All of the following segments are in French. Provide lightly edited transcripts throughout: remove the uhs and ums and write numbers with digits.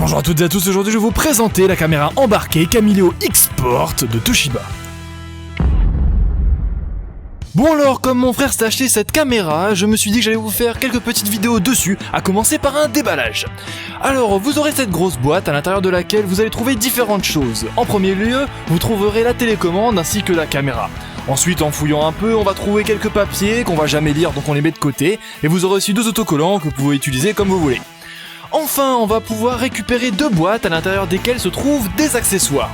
Bonjour à toutes et à tous, aujourd'hui je vais vous présenter la caméra embarquée Camileo X-Port de Toshiba. Bon alors, comme mon frère s'est acheté cette caméra, je me suis dit que j'allais vous faire quelques petites vidéos dessus, à commencer par un déballage. Alors, vous aurez cette grosse boîte à l'intérieur de laquelle vous allez trouver différentes choses. En premier lieu, vous trouverez la télécommande ainsi que la caméra. Ensuite, en fouillant un peu, on va trouver quelques papiers qu'on va jamais lire donc on les met de côté, et vous aurez aussi deux autocollants que vous pouvez utiliser comme vous voulez. Enfin, on va pouvoir récupérer deux boîtes à l'intérieur desquelles se trouvent des accessoires.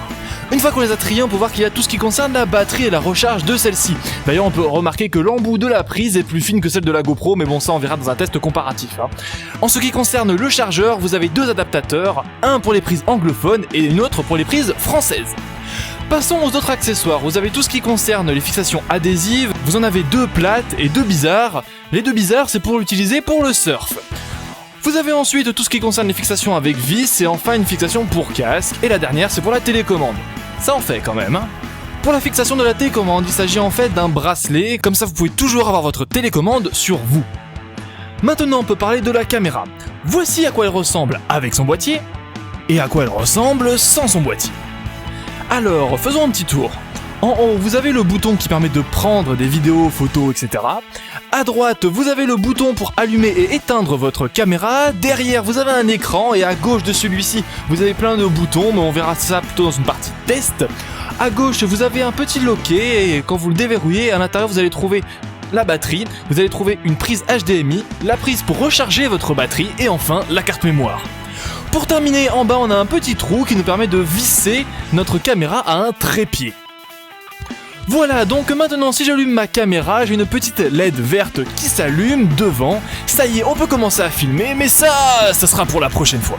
Une fois qu'on les a triés, on peut voir qu'il y a tout ce qui concerne la batterie et la recharge de celle-ci. D'ailleurs, on peut remarquer que l'embout de la prise est plus fine que celle de la GoPro, mais bon, ça on verra dans un test comparatif. En ce qui concerne le chargeur, vous avez deux adaptateurs, un pour les prises anglophones et une autre pour les prises françaises. Passons aux autres accessoires, vous avez tout ce qui concerne les fixations adhésives, vous en avez deux plates et deux bizarres. Les deux bizarres, c'est pour l'utiliser pour le surf. Vous avez ensuite tout ce qui concerne les fixations avec vis et enfin une fixation pour casque, et la dernière c'est pour la télécommande. Ça en fait quand même, hein. Pour la fixation de la télécommande, il s'agit en fait d'un bracelet, comme ça vous pouvez toujours avoir votre télécommande sur vous. Maintenant on peut parler de la caméra. Voici à quoi elle ressemble avec son boîtier, et à quoi elle ressemble sans son boîtier. Alors, faisons un petit tour. En haut, vous avez le bouton qui permet de prendre des vidéos, photos, etc. À droite, vous avez le bouton pour allumer et éteindre votre caméra. Derrière, vous avez un écran et à gauche de celui-ci, vous avez plein de boutons, mais on verra ça plutôt dans une partie test. À gauche, vous avez un petit loquet et quand vous le déverrouillez, à l'intérieur, vous allez trouver la batterie, vous allez trouver une prise HDMI, la prise pour recharger votre batterie et enfin la carte mémoire. Pour terminer, en bas, on a un petit trou qui nous permet de visser notre caméra à un trépied. Voilà, donc maintenant si j'allume ma caméra, j'ai une petite LED verte qui s'allume devant. Ça y est, on peut commencer à filmer, mais ça sera pour la prochaine fois.